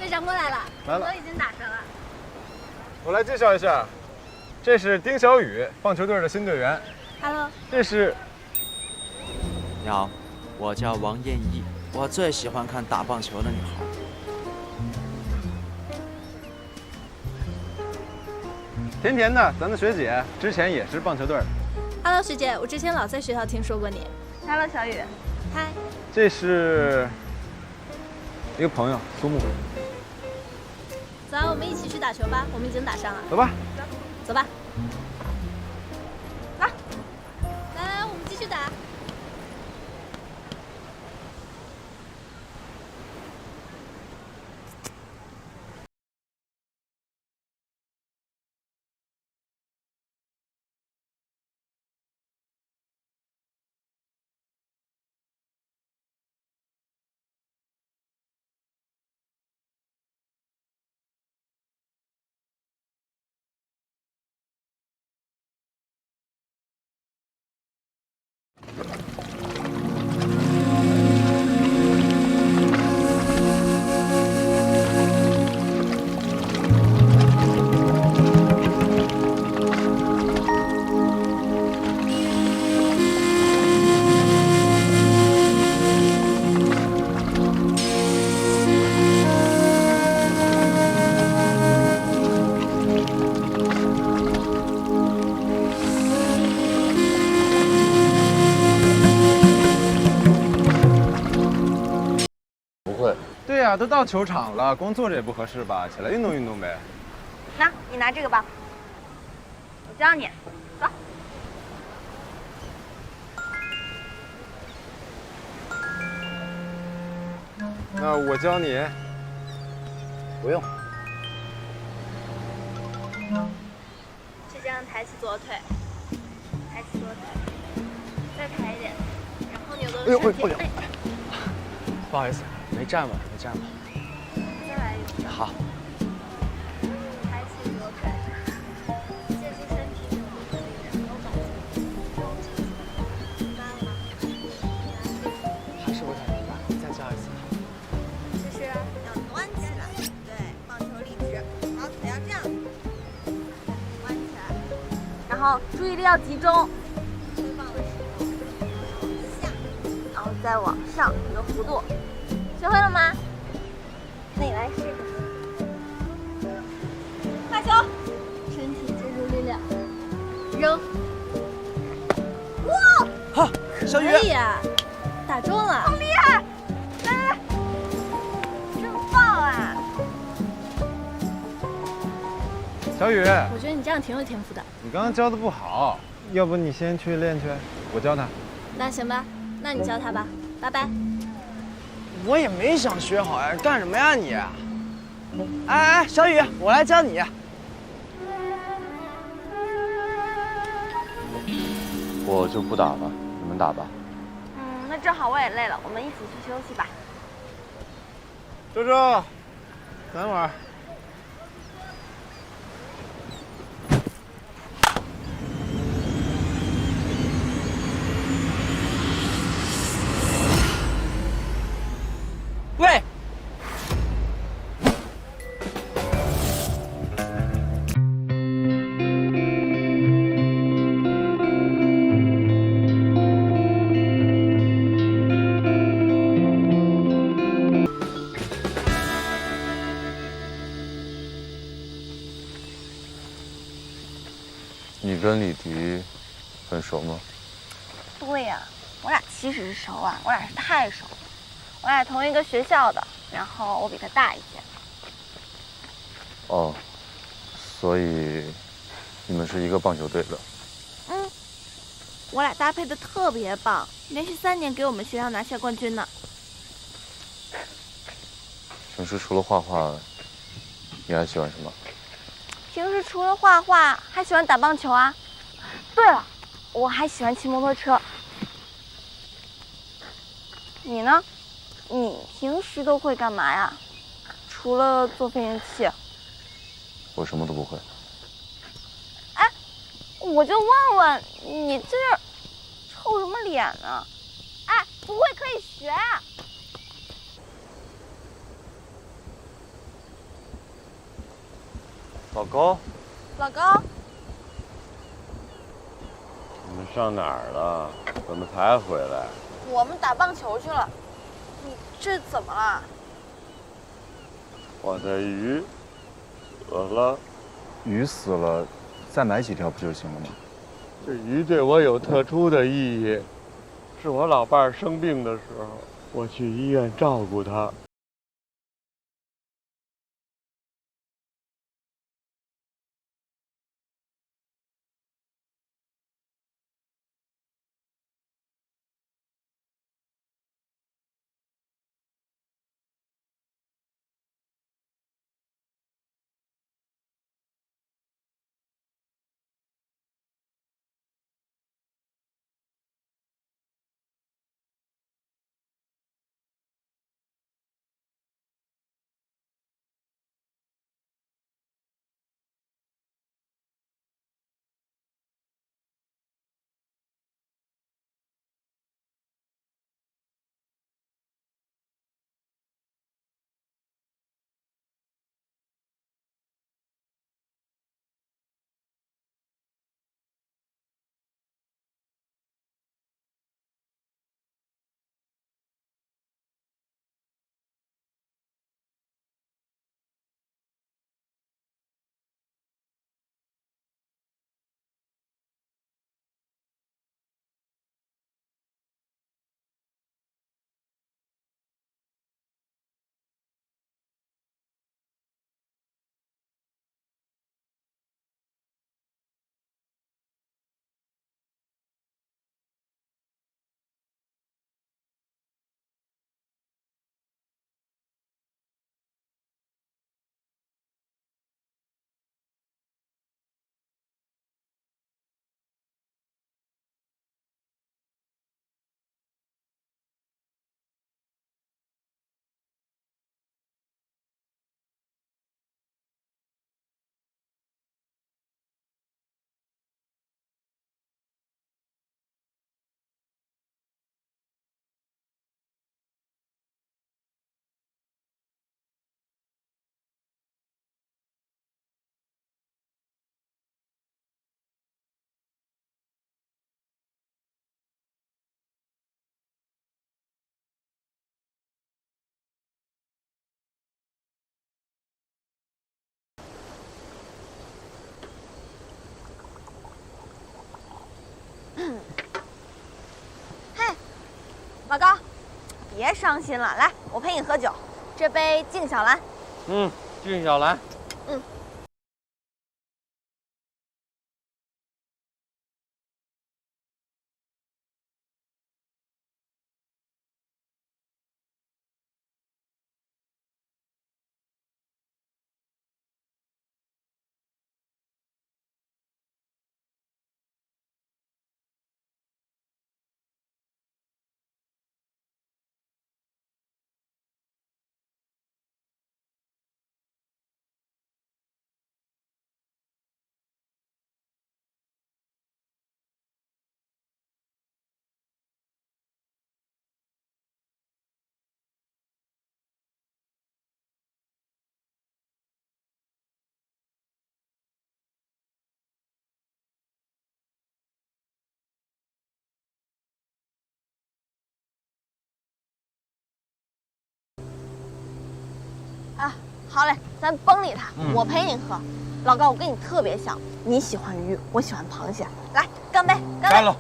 队长过来了，来了，球已经打上了。我来介绍一下，这是丁小雨，棒球队的新队员。Hello， 这是。你好，我叫王艳艺，我最喜欢看打棒球的女孩。甜甜的，咱的学姐，之前也是棒球队的。Hello， 学姐，我之前老在学校听说过你。Hello， 小雨。嗨。这是一个朋友，苏木。走，我们一起去打球吧，我们已经打上了。走吧。走吧。来，来，我们继续打。对呀，都到球场了，光坐着也不合适吧？起来运动运动呗。那你拿这个吧，我教你。走。那我教你。不用。是这样，抬起左腿，抬起左腿，再抬一点，然后扭动身体。哎，不好意思，没站稳，没站稳。再来一次。好。抬起左腿，借助身体扭动的力量，然后把自己收紧起来，明白了吗？还是不太明白，再教一次。就是要端起来，对，棒球立直，好，腿要这样，端起来，然后注意力要集中，挥棒的时候往下，然后再往上一个弧度，学会了吗？那你来试试。发球，身体借助力量，扔。哇！好，小雨。可以啊，打中了。好厉害！来来来，真棒啊！小雨，我觉得你这样挺有天赋的。你刚刚教的不好，要不你先去练去，我教他。那行吧，那你教他吧，拜拜。我也没想学好呀，干什么呀你？哎，小雨，我来教你。我就不打了，你们打吧。那正好我也累了，我们一起去休息吧。周周，等会儿。喂。你跟李迪很熟吗？对呀，我俩其实是熟啊，我俩是太熟了。我俩同一个学校的，然后我比他大一届。哦，所以你们是一个棒球队的。我俩搭配的特别棒，连续3年给我们学校拿下冠军呢。平时除了画画，你还喜欢什么？平时除了画画，还喜欢打棒球啊。对了，我还喜欢骑摩托车。你呢？你平时都会干嘛呀？除了做飞行器。我什么都不会。哎，我就问问你这臭什么脸呢？哎，不会可以学啊。老高，老高，你们上哪儿了？怎么才回来？我们打棒球去了。你这怎么了？我的鱼死了。鱼死了，再买几条不就行了吗？这鱼对我有特殊的意义，是我老伴儿生病的时候，我去医院照顾他。老高，别伤心了，来，我陪你喝酒，这杯敬小兰。敬小兰。啊，好嘞，咱崩里它，我陪你喝。老高，我跟你特别像，你喜欢鱼，我喜欢螃蟹。来，干杯！干杯！干了。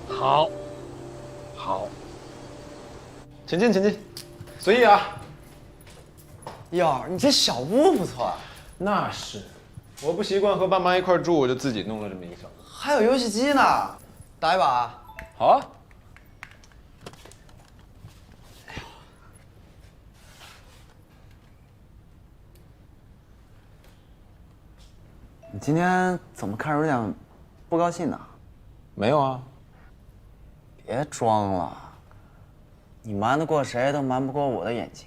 好，好。请进，请进，随意啊。哟，你这小屋不错啊。那是，我不习惯和爸妈一块住，我就自己弄了这么一个小屋。还有游戏机呢，打一把。好啊。你今天怎么看着有点不高兴呢？没有啊。别装了，你瞒得过谁都瞒不过我的眼睛。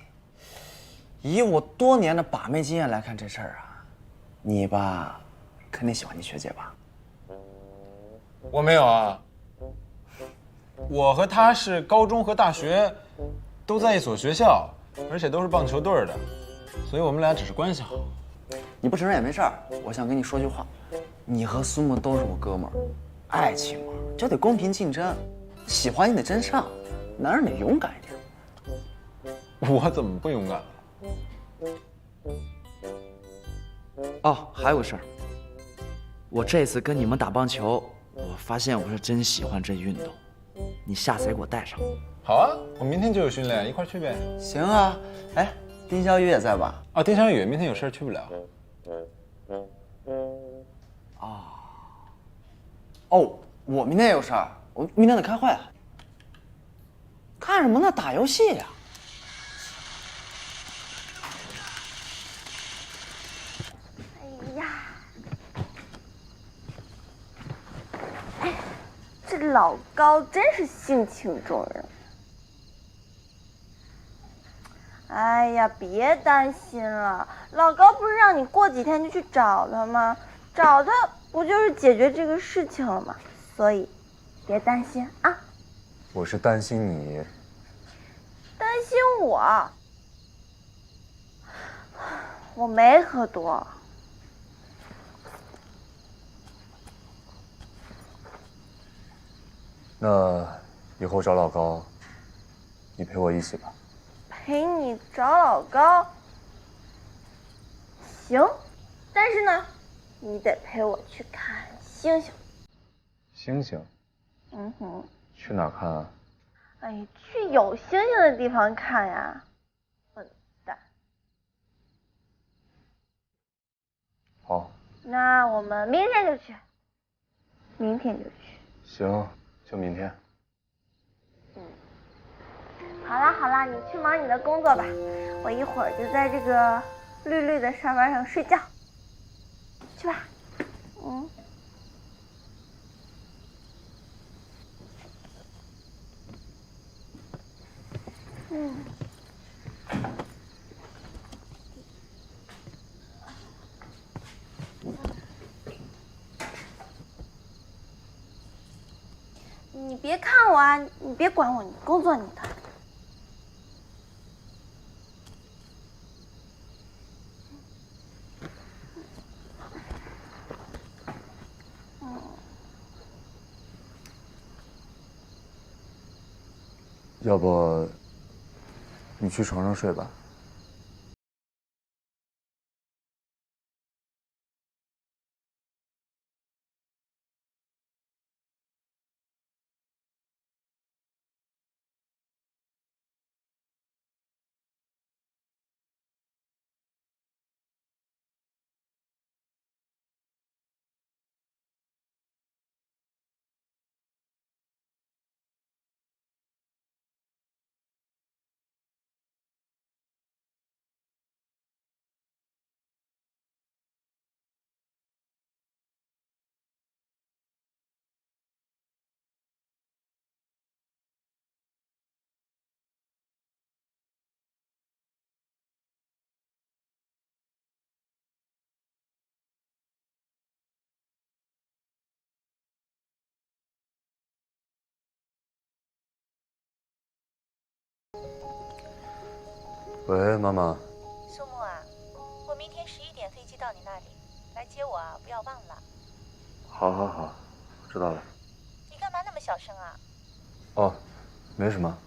以我多年的把妹经验来看这事儿啊，你吧，肯定喜欢你学姐吧？我没有啊。我和她是高中和大学都在一所学校，而且都是棒球队的，所以我们俩只是关系好。你不承认也没事儿，我想跟你说句话，你和苏木都是我哥们儿，爱情嘛就得公平竞争，喜欢你得真上，男人得勇敢一点。我怎么不勇敢了？哦，还有个事儿，我这次跟你们打棒球，我发现我是真喜欢这运动，你下次也给我带上。好啊，我明天就有训练，一块儿去呗。行啊，哎，丁小雨也在吧？啊，丁小雨明天有事去不了。哦，我明天也有事儿，我明天得开会啊。看什么呢？打游戏呀。哎呀，这老高真是性情中人。哎呀，别担心了，老高不是让你过几天就去找他吗？找他不就是解决这个事情了吗？所以别担心啊。我是担心你。担心我？我没喝多。那以后找老高，你陪我一起吧。陪你找老高？行，但是呢，你得陪我去看星星。星星？嗯哼。去哪儿看啊？哎，去有星星的地方看呀，笨蛋。好。那我们明天就去。明天就去。行，就明天。好啦好啦，你去忙你的工作吧，我一会儿就在这个绿绿的沙发上睡觉。去吧。你别看我啊，你别管我，你工作你的。要不，你去床上睡吧。喂，妈妈。苏木啊，我明天11点飞机到你那里，来接我啊，不要忘了。好，好，好，知道了。你干嘛那么小声啊？哦，没什么，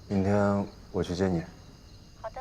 明天我去接你。好的。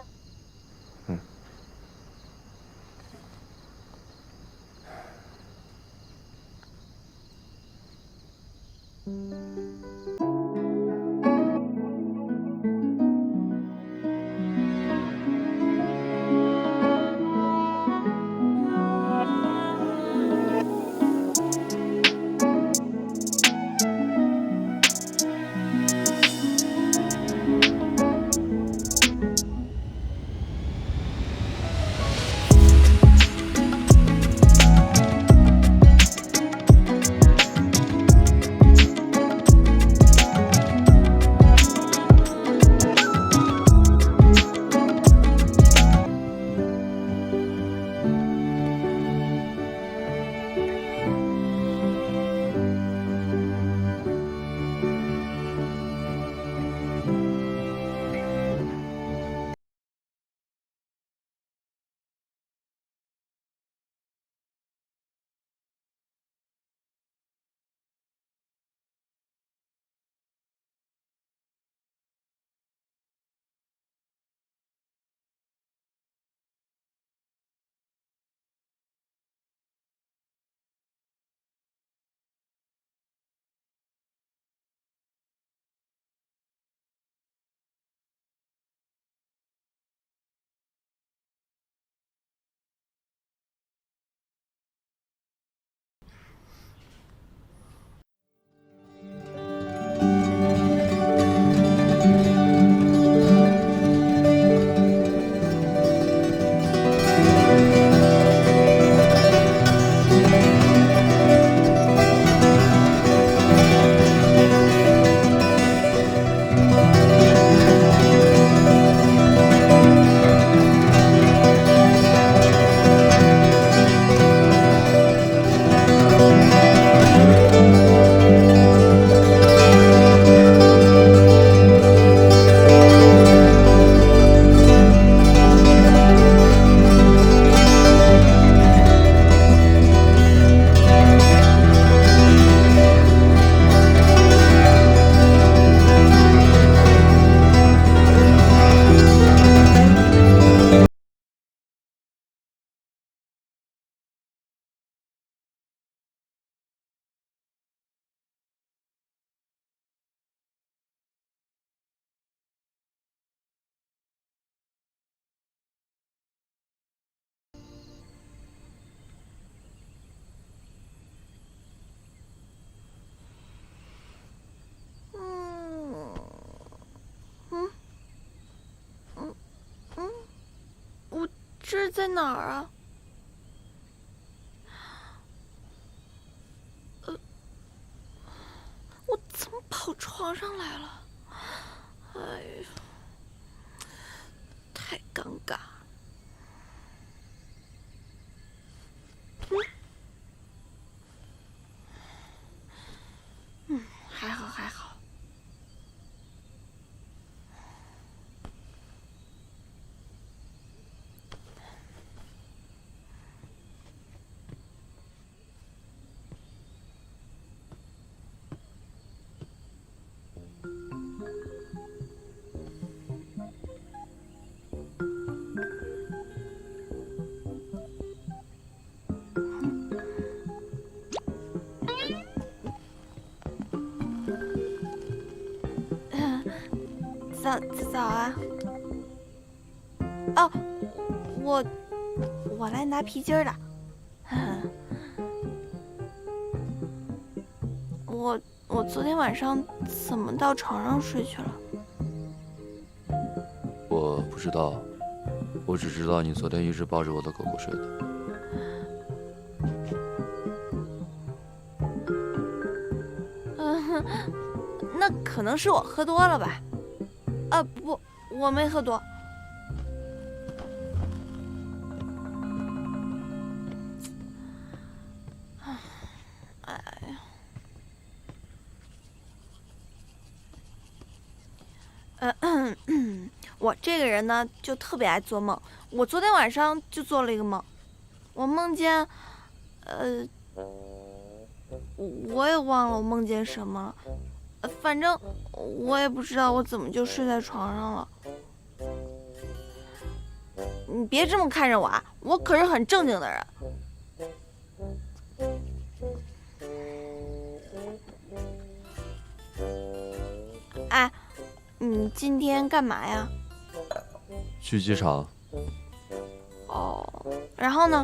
这是在哪儿啊？我怎么跑床上来了？哎呀，太尴尬。还好还好。早啊！哦，我来拿皮筋儿的。我昨天晚上怎么到床上睡去了？我不知道，我只知道你昨天一直抱着我的狗狗睡的。那可能是我喝多了吧？不，我没喝多。哎呀，我这个人呢，就特别爱做梦。我昨天晚上就做了一个梦，我梦见，我也忘了我梦见什么了。反正我也不知道我怎么就睡在床上了。你别这么看着我啊，我可是很正经的人。哎，你今天干嘛呀？去机场。哦，然后呢？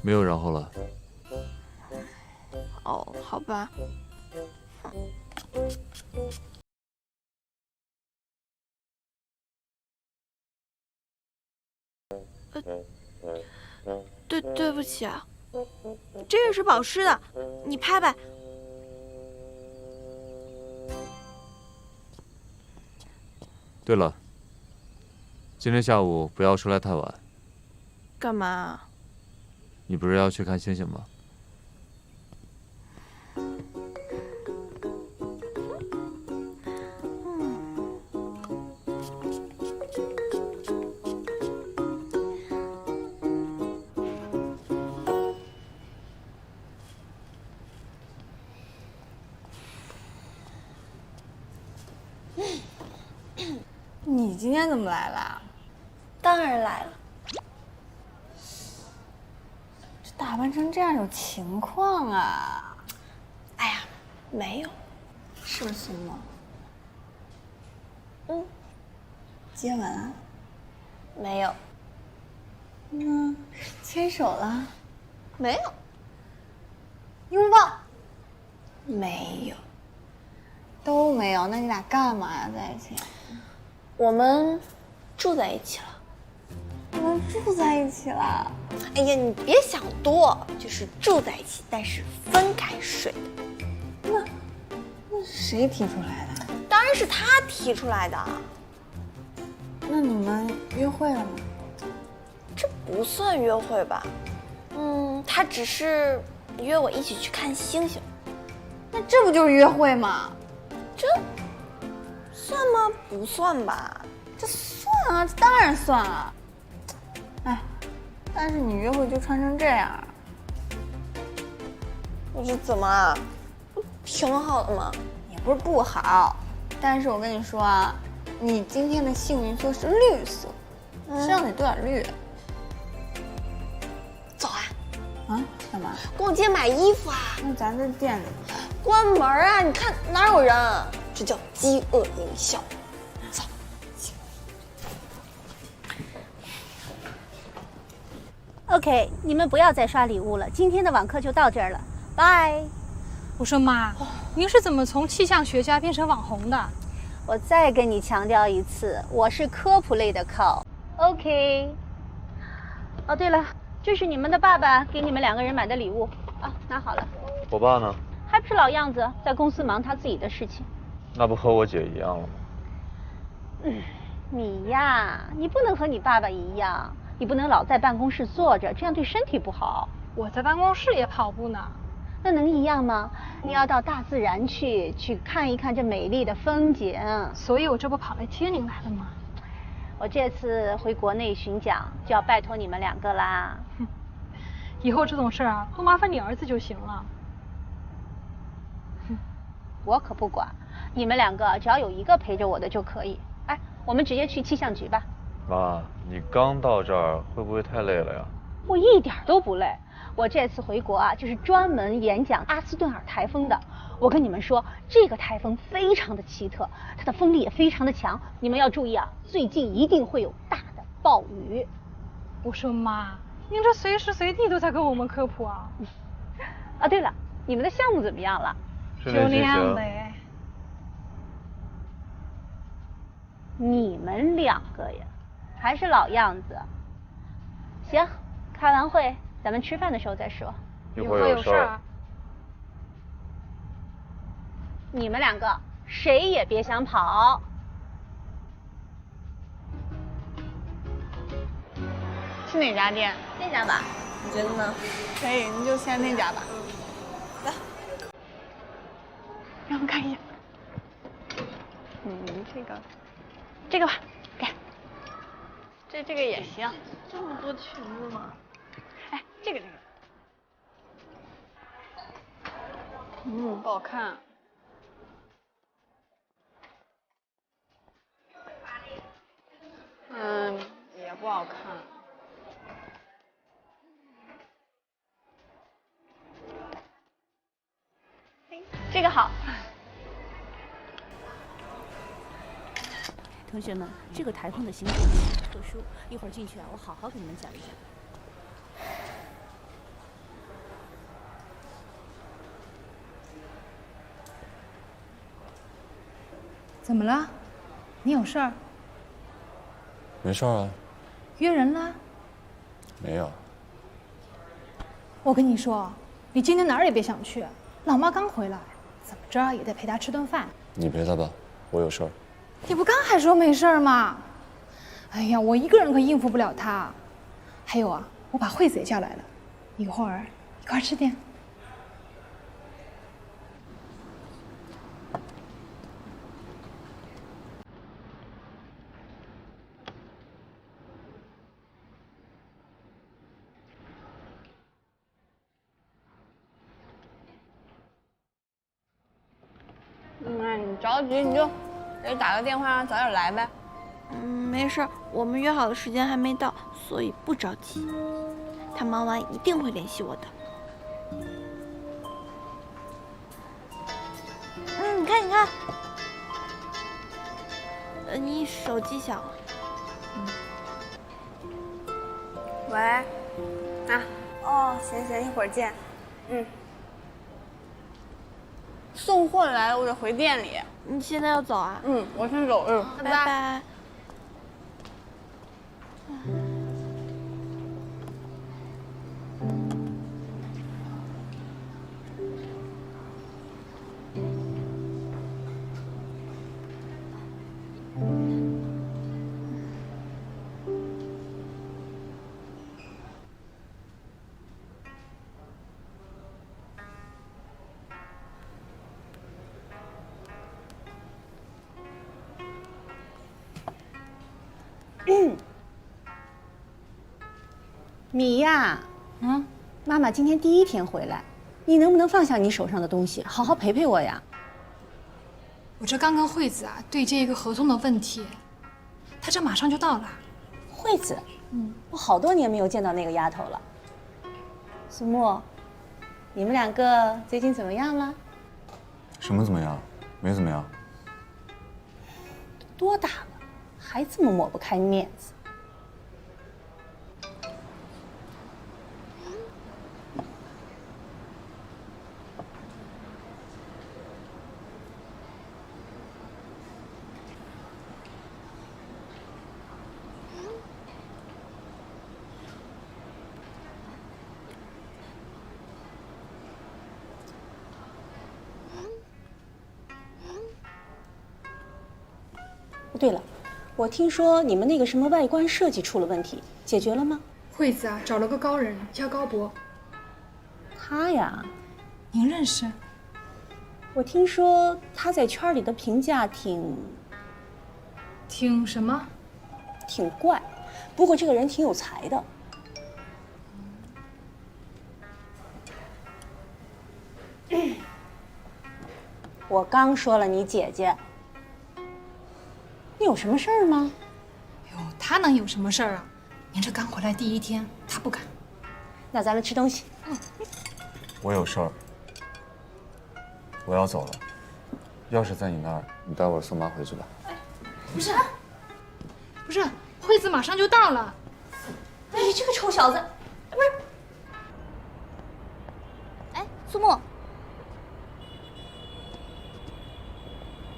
没有然后了。哦，好吧。对不起啊，这个是保湿的，你拍拍。对了，今天下午不要出来太晚。干嘛？你不是要去看星星吗？你今天怎么来了？当然来了。这打扮成这样有情况啊？哎呀，没有。是不是怂了？接吻了？没有。牵手了？没有。拥抱？没有。都没有，那你俩干嘛呀？在一起？我们住在一起了。你们住在一起了？哎呀，你别想多，就是住在一起，但是分开睡的。那是谁提出来的？当然是他提出来的。那你们约会了吗？这不算约会吧？他只是约我一起去看星星。那这不就是约会吗？这算吗？不算吧？这算啊，这当然算了。哎，但是你约会就穿成这样，我这怎么了？不挺好的吗？也不是不好，但是我跟你说啊，你今天的幸运色是绿色，身上得多点绿。走啊！啊？干嘛？逛街买衣服啊！那咱这店里关门啊！你看哪有人？这叫饥饿营销。走。OK， 你们不要再刷礼物了，今天的网课就到这儿了，拜。我说妈，您是怎么从气象学家变成网红的？我再跟你强调一次，我是科普类的靠。OK。哦，对了，这是你们的爸爸给你们2个人买的礼物啊，拿好了。我爸呢？还不是老样子，在公司忙他自己的事情。那不和我姐一样了吗？你呀，你不能和你爸爸一样，你不能老在办公室坐着，这样对身体不好。我在办公室也跑步呢。那能一样吗？你要到大自然去看一看这美丽的风景。所以我这不跑来接您来了吗？我这次回国内巡讲，就要拜托你们2个啦。以后这种事儿啊，多麻烦你儿子就行了。我可不管，你们2个只要有一个陪着我的就可以。哎，我们直接去气象局吧。妈，你刚到这儿，会不会太累了呀？我一点都不累，我这次回国啊，就是专门演讲阿斯顿尔台风的。我跟你们说，这个台风非常的奇特，它的风力也非常的强，你们要注意啊，最近一定会有大的暴雨。我说妈，您这随时随地都在跟我们科普啊。啊，对了，你们的项目怎么样了？就那样呗。你们2个呀，还是老样子。行，开完会咱们吃饭的时候再说。一会儿有事儿。你们2个谁也别想跑。去哪家店？那家吧，你觉得呢？可以，你就先那家吧。来，让我看一眼。这个吧，给。这个也行。这么多裙子吗？哎，这个。不好看。也不好看。这个好。同学们，这个台风的形成特殊，一会儿进去啊，我好好给你们讲一讲。怎么了？你有事儿？没事啊。约人了？没有。我跟你说，你今天哪儿也别想去。老妈刚回来，怎么着也得陪她吃顿饭。你陪她吧，我有事儿。你不刚还说没事儿吗？哎呀，我一个人可应付不了她。还有啊，我把惠子也叫来了，一会儿一块吃点。你着急你就给打个电话让早点来呗。没事，我们约好的时间还没到，所以不着急。他忙完一定会联系我的。你看，你看，你手机响了。喂，哦，行，一会儿见。送货来了，我得回店里。你现在要走啊？嗯，我先走了，拜拜拜。米呀，妈妈今天第一天回来，你能不能放下你手上的东西，好好陪陪我呀？我这刚跟惠子啊对接一个合同的问题，她这马上就到了。惠子，我好多年没有见到那个丫头了。苏木，你们两个最近怎么样了？什么怎么样？没怎么样。多大了，还这么抹不开面子？对了，我听说你们那个什么外观设计出了问题，解决了吗？惠子啊找了个高人叫高博，他呀，您认识？我听说他在圈里的评价挺什么？挺怪，不过这个人挺有才的。我刚说了你姐姐，你有什么事儿吗？哟，她能有什么事儿啊？您这刚回来第一天，她不敢。那咱们吃东西。我有事儿，我要走了。钥匙在你那儿，你待会儿送妈回去吧。不是，惠子马上就到了。哎，这个臭小子，不是。哎，苏木，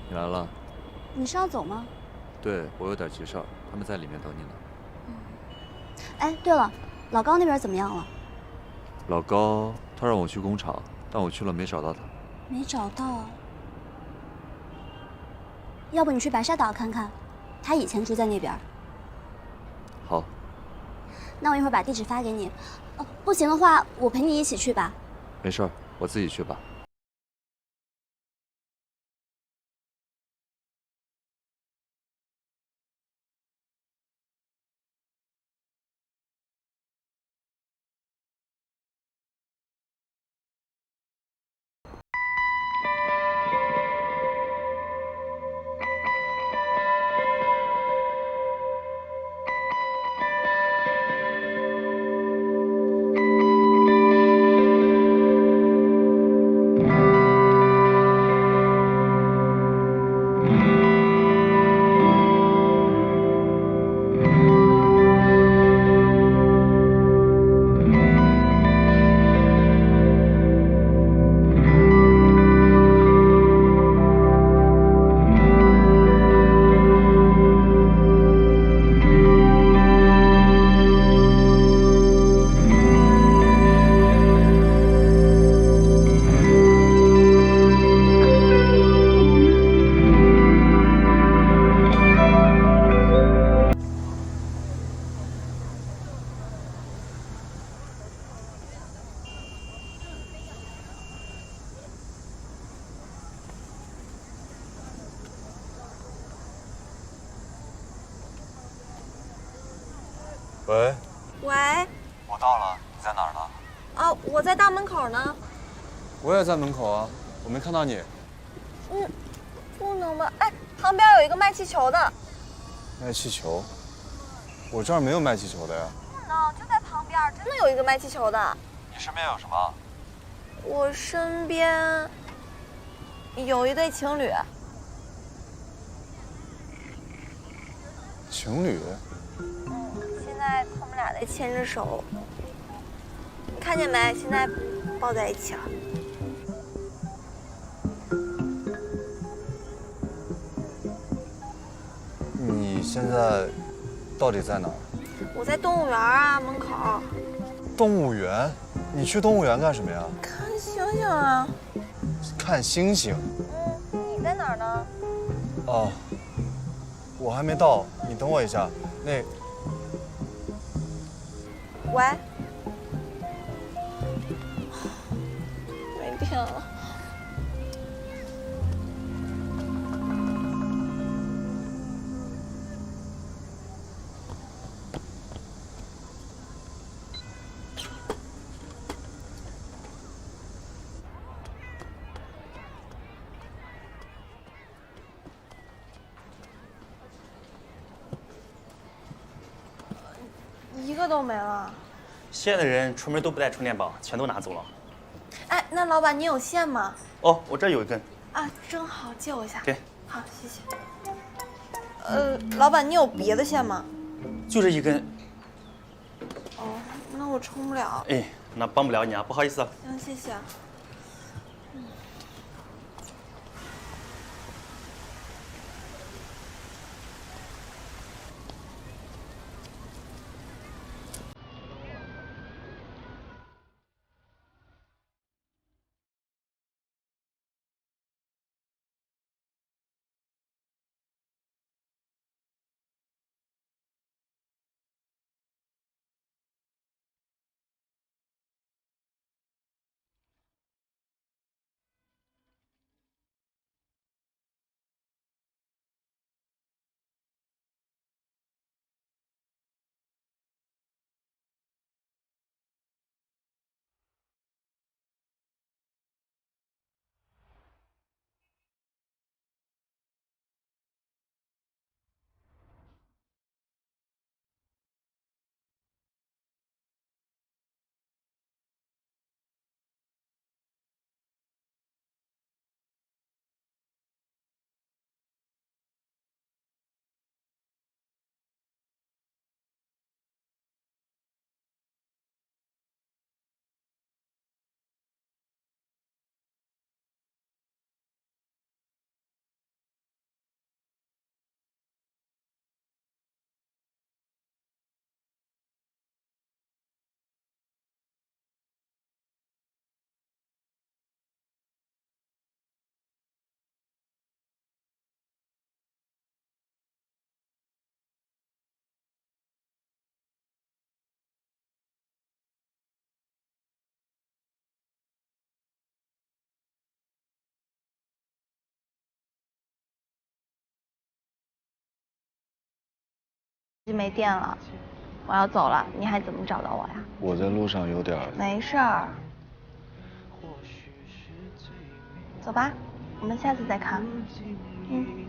你来了？你是要走吗？对，我有点急事儿，他们在里面等你呢。哎，对了，老高那边怎么样了？老高他让我去工厂，但我去了没找到他。没找到。要不你去白沙岛看看，他以前住在那边。好。那我一会儿把地址发给你。不行的话，我陪你一起去吧。没事儿，我自己去吧。喂，喂，我到了，你在哪儿呢？啊，我在大门口呢。我也在门口啊，我没看到你。不能吧？哎，旁边有一个卖气球的。卖气球？我这儿没有卖气球的呀。不能，就在旁边，真的有一个卖气球的。你身边有什么？我身边有一对情侣。情侣？现在他们俩在牵着手，你看见没？现在抱在一起了。现在到底在哪儿？我在动物园啊，门口。动物园？你去动物园干什么呀？看星星啊。看星星。你在哪儿呢？哦，我还没到，你等我一下。喂。没电了。一个都没了。现在的人出门都不带充电宝，全都拿走了。哎，那老板你有线吗？哦，我这有一根。啊，正好，借我一下。给。好，谢谢。老板你有别的线吗？就这一根。哦，那我充不了。哎，那帮不了你啊，不好意思啊。行，谢谢。没电了，我要走了，你还怎么找到我呀？我在路上有点……没事儿，走吧，我们下次再看。嗯。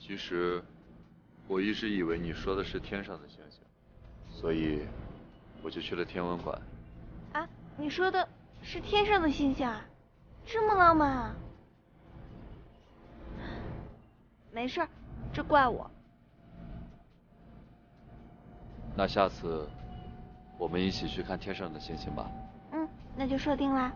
其实，我一直以为你说的是天上的星星，所以我就去了天文馆。啊，你说的是天上的星星啊？这么浪漫啊？没事儿，这怪我。那下次我们一起去看天上的星星吧。嗯，那就设定啦。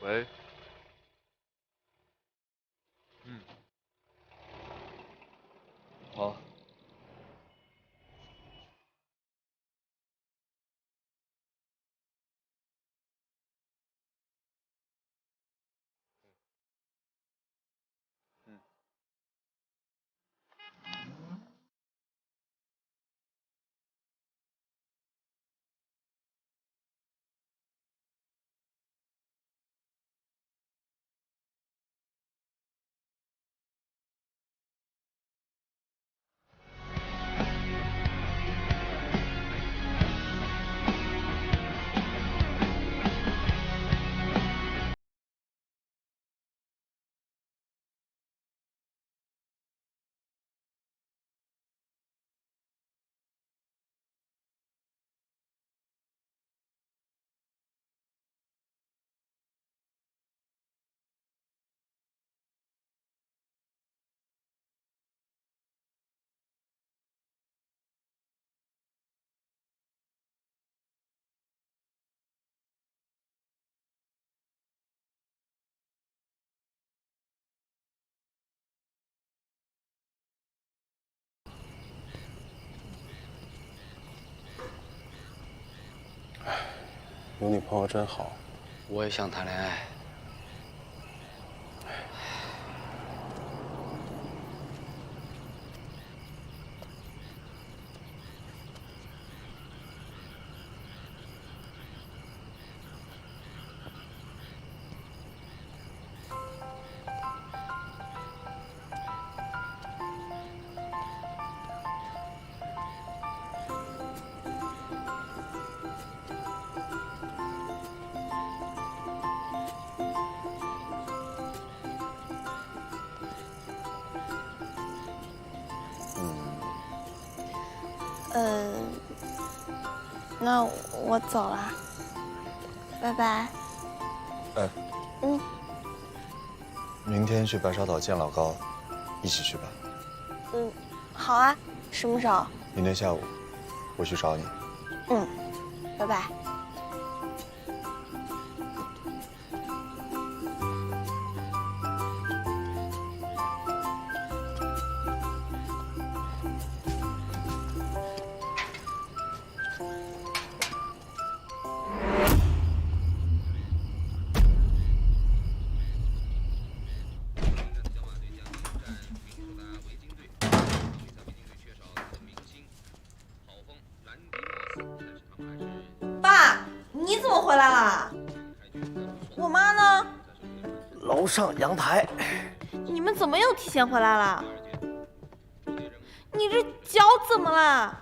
喂。好。有女朋友真好。我也想谈恋爱。那我走了，拜拜。哎，明天去白沙岛见老高，一起去吧。好啊，什么时候？明天下午，我去找你。拜拜。你怎么回来了？我妈呢？楼上阳台。你们怎么又提前回来了？你这脚怎么了？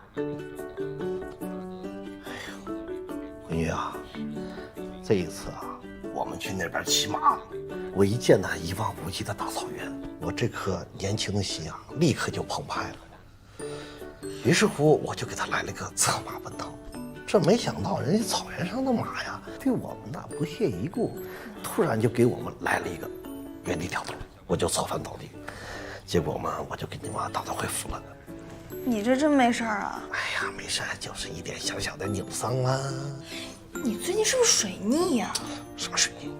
文玉啊，这一次啊，我们去那边骑马，我一见那一望无际的大草原，我这颗年轻的心啊，立刻就澎湃了。于是乎，我就给他来了个策马奔腾。这没想到，人家草原上的马呀，对我们那不屑一顾，突然就给我们来了一个原地跳投，我就侧翻倒地。结果嘛，我就给你妈打道回府了。你这真没事儿啊？哎呀，没事，就是一点小小的扭伤啊。你最近是不是水逆呀？什么水逆？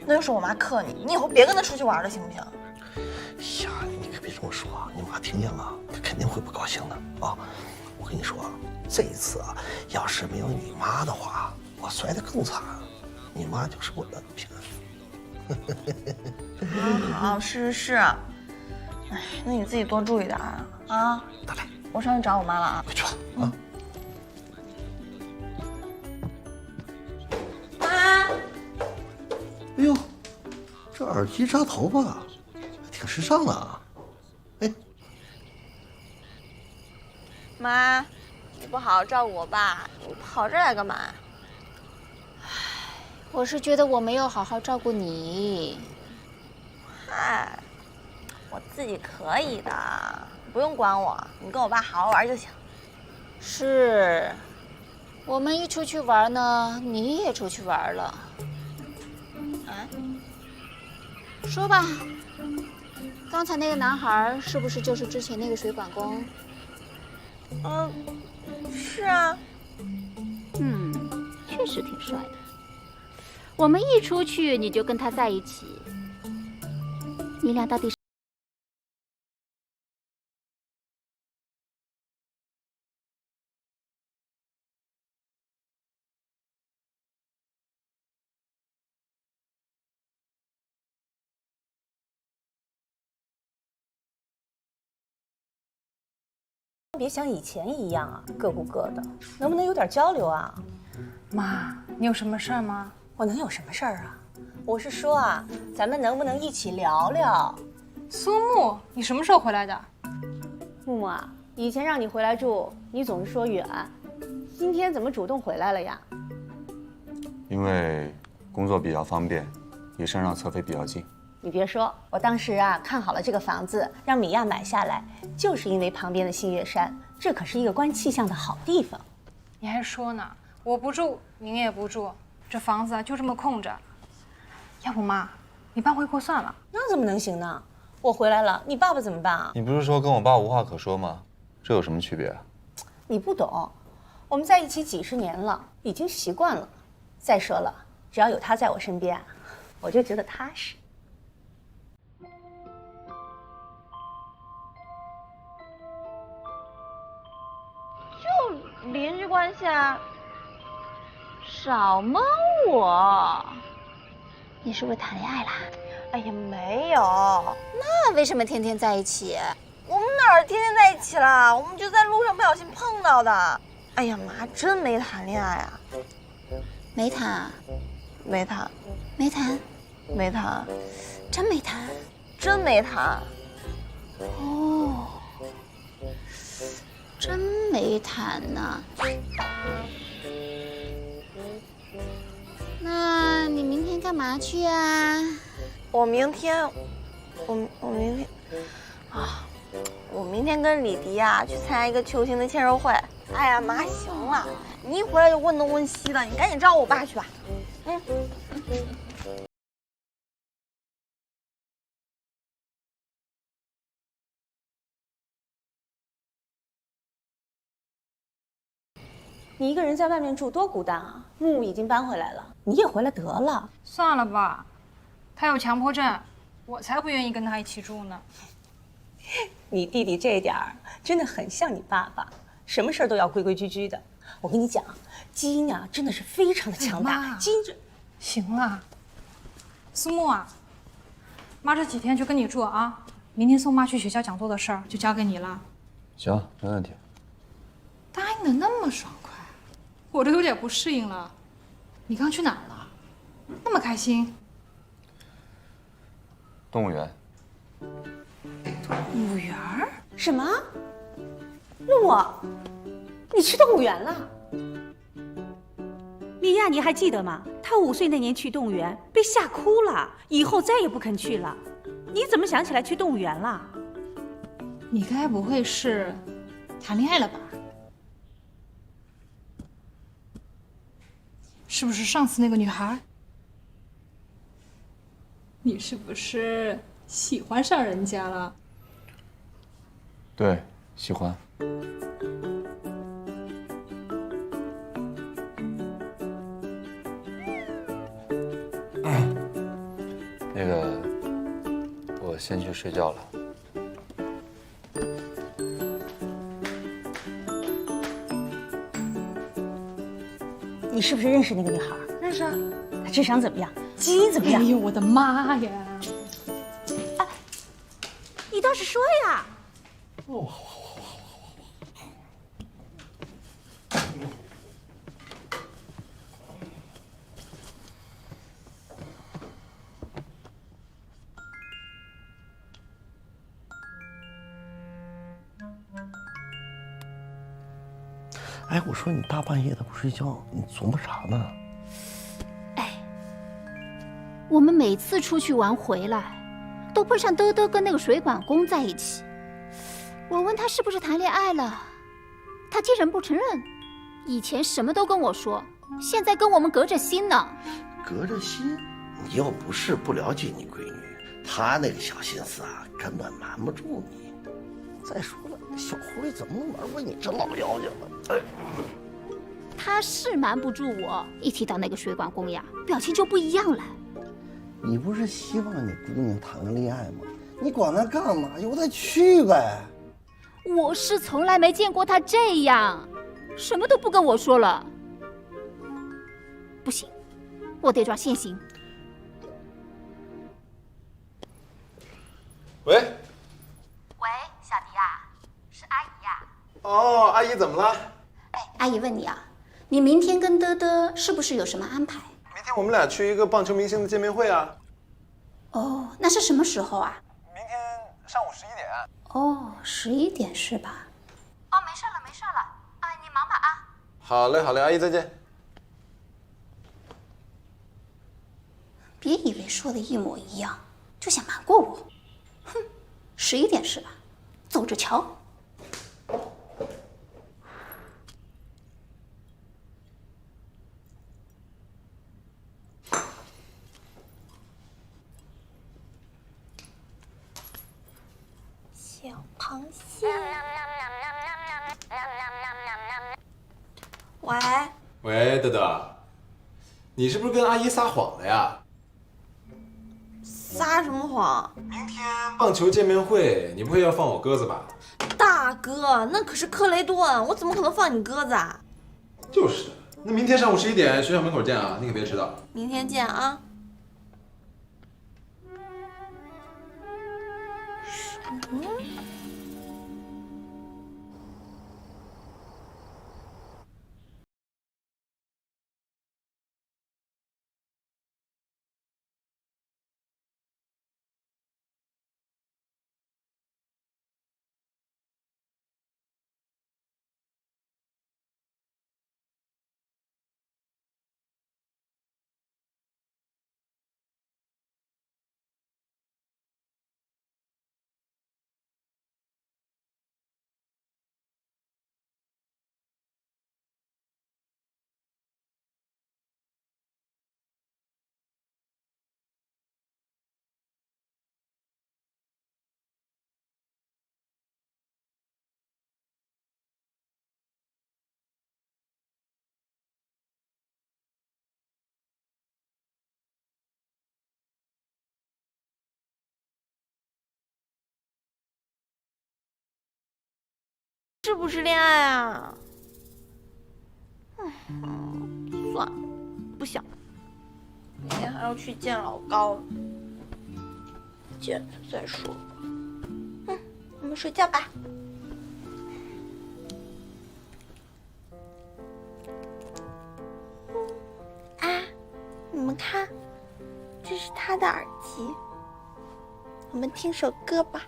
那又是我妈克你，你以后别跟她出去玩了，行不行？哎呀，你可别这么说，你妈听见了，她肯定会不高兴的啊！我跟你说，这一次啊，要是没有你妈的话，我摔得更惨，你妈就是我的平安。好，是。哎，那你自己多注意点啊！啊，得嘞，我上去找我妈了啊。快去吧啊！妈，哎呦，这耳机扎头发，挺时尚的啊！哎，妈，你不好好照顾我爸，你跑这儿来干嘛？我是觉得我没有好好照顾你。嗨，我自己可以的，不用管我，你跟我爸好好玩就行。是，我们一出去玩呢，你也出去玩了。啊？说吧，刚才那个男孩是不是就是之前那个水管工？是啊。确实挺帅的。我们一出去你就跟他在一起，你俩到底是？别像以前一样啊，各顾各的，能不能有点交流啊？妈，你有什么事儿吗？我能有什么事儿啊？我是说啊，咱们能不能一起聊聊？苏木，你什么时候回来的？木木啊，以前让你回来住，你总是说远，今天怎么主动回来了呀？因为工作比较方便，离山上侧飞比较近。你别说，我当时啊看好了这个房子，让米娅买下来，就是因为旁边的新月山，这可是一个观气象的好地方。你还说呢，我不住，您也不住，这房子啊就这么空着。要不妈，你搬回国算了。那怎么能行呢？我回来了，你爸爸怎么办啊？你不是说跟我爸无话可说吗？这有什么区别啊？你不懂，我们在一起几十年了，已经习惯了。再说了，只要有他在我身边，我就觉得踏实。就邻居关系啊，少蒙我。你是不是谈恋爱啦？哎呀，没有。那为什么天天在一起？我们哪儿天天在一起了？我们就在路上不小心碰到的。哎呀妈，真没谈恋爱啊？没谈，没谈，没谈，没谈，真没谈，真没谈。哦，真没谈呢。那你明天干嘛去啊？我明天跟李迪啊去参加一个球星的签售会。哎呀妈，行了，你一回来就问东问西的，你赶紧照顾我爸去吧。你一个人在外面住多孤单啊！木木已经搬回来了，你也回来得了。算了吧，他有强迫症，我才不愿意跟他一起住呢。你弟弟这点儿真的很像你爸爸，什么事儿都要规规矩矩的。我跟你讲，基因啊真的是非常的强大。基因这……行了，苏木啊，妈这几天就跟你住啊。明天送妈去学校讲座的事儿就交给你了。行，没问题。答应的那么爽快，我都有点不适应了。你刚去哪儿了？那么开心？动物园。动物园？什么？木木，你去动物园了？米娅，你还记得吗？她5岁那年去动物园，被吓哭了，以后再也不肯去了。你怎么想起来去动物园了？你该不会是谈恋爱了吧？是不是上次那个女孩？你是不是喜欢上人家了？对，喜欢。那个，我先去睡觉了。你是不是认识那个女孩？认识啊。她智商怎么样？基因怎么样？哎呦，我的妈呀！哎，你倒是说呀！哦。哎，我说你大半夜的不睡觉，你琢磨啥呢？我们每次出去玩回来，都碰上兜兜跟那个水管工在一起。我问他是不是谈恋爱了，他竟然不承认。以前什么都跟我说，现在跟我们隔着心呢。隔着心？你又不是不了解你闺女，她那个小心思啊，根本瞒不住你。再说了，小狐狸怎么能玩过你这老妖精呢？哎，他是瞒不住我，一提到那个水管工呀，表情就不一样了。你不是希望你姑娘谈个恋爱吗？你管她干嘛？由她去呗。我是从来没见过他这样，什么都不跟我说了。不行，我得抓现行。喂，喂，小迪啊，是阿姨呀。哦，阿姨怎么了？哎，阿姨问你啊，你明天跟德德是不是有什么安排？明天我们俩去一个棒球明星的见面会啊。哦，那是什么时候啊？明天上午11点。哦，11点是吧？哦，没事了，没事了。哎，你忙吧啊。好嘞，好嘞，阿姨再见。别以为说的一模一样，就想瞒过我。哼，11点是吧？走着瞧。小螃蟹。喂。喂，德德，你是不是跟阿姨撒谎了呀？撒什么谎？明天棒球见面会，你不会要放我鸽子吧？大哥，那可是克雷顿，我怎么可能放你鸽子啊？就是的，那明天上午11点学校门口见啊，你可别迟到。明天见啊。是不是恋爱啊？算了，不想了。明天还要去见老高，见了再说吧。我们睡觉吧。啊，你们看，这是他的耳机。我们听首歌吧。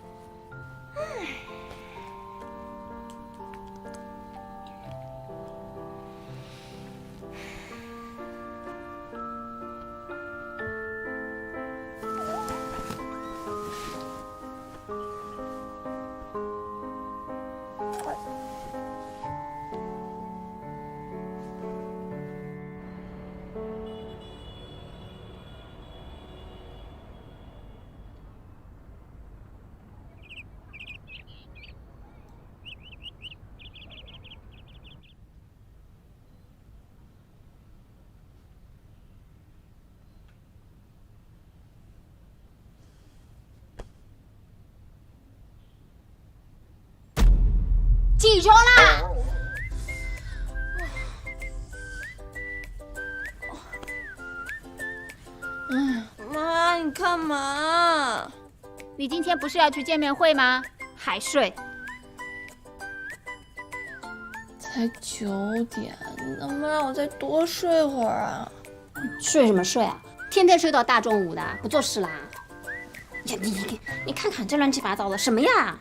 地球啦！妈，你干嘛？你今天不是要去见面会吗？还睡？才9点，你能不能让我再多睡会儿啊？睡什么睡啊？天天睡到大中午的，不做事啦？呀，你看看这乱七八糟的什么呀？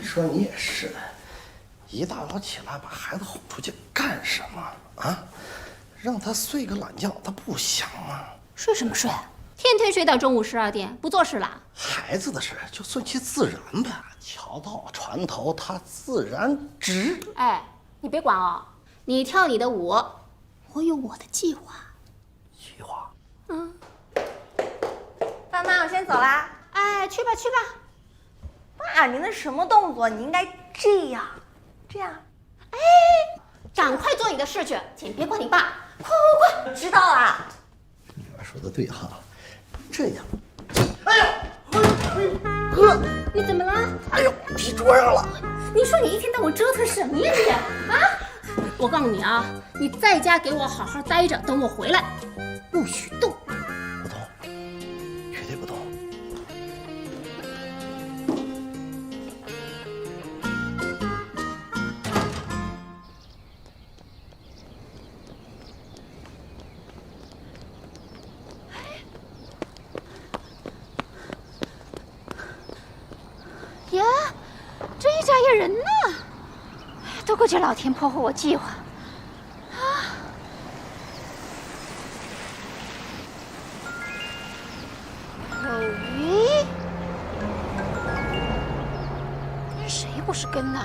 你说你也是的，一大早起来把孩子哄出去干什么啊？让他睡个懒觉，他不想吗？睡什么睡？天天睡到中午12点，不做事啦？孩子的事就顺其自然呗，桥到船头他自然直。哎，你别管哦，你跳你的舞，我有我的计划。计划？嗯。爸妈，我先走啦。哎，去吧去吧。爸，你那什么动作？你应该这样，这样。哎，赶快做你的事去，请别管你爸，快快快！知道了。女儿说的对哈，这样。哎呦，呵，你怎么了？哎呦，踢桌上了。你说你一天到晚折腾什么呀你？啊！我告诉你啊，你在家给我好好待着，等我回来，不许动。不动，绝对不动。呀，这一家野人呢？都怪这老天破坏我计划。啊！口鱼，跟谁不是跟呢？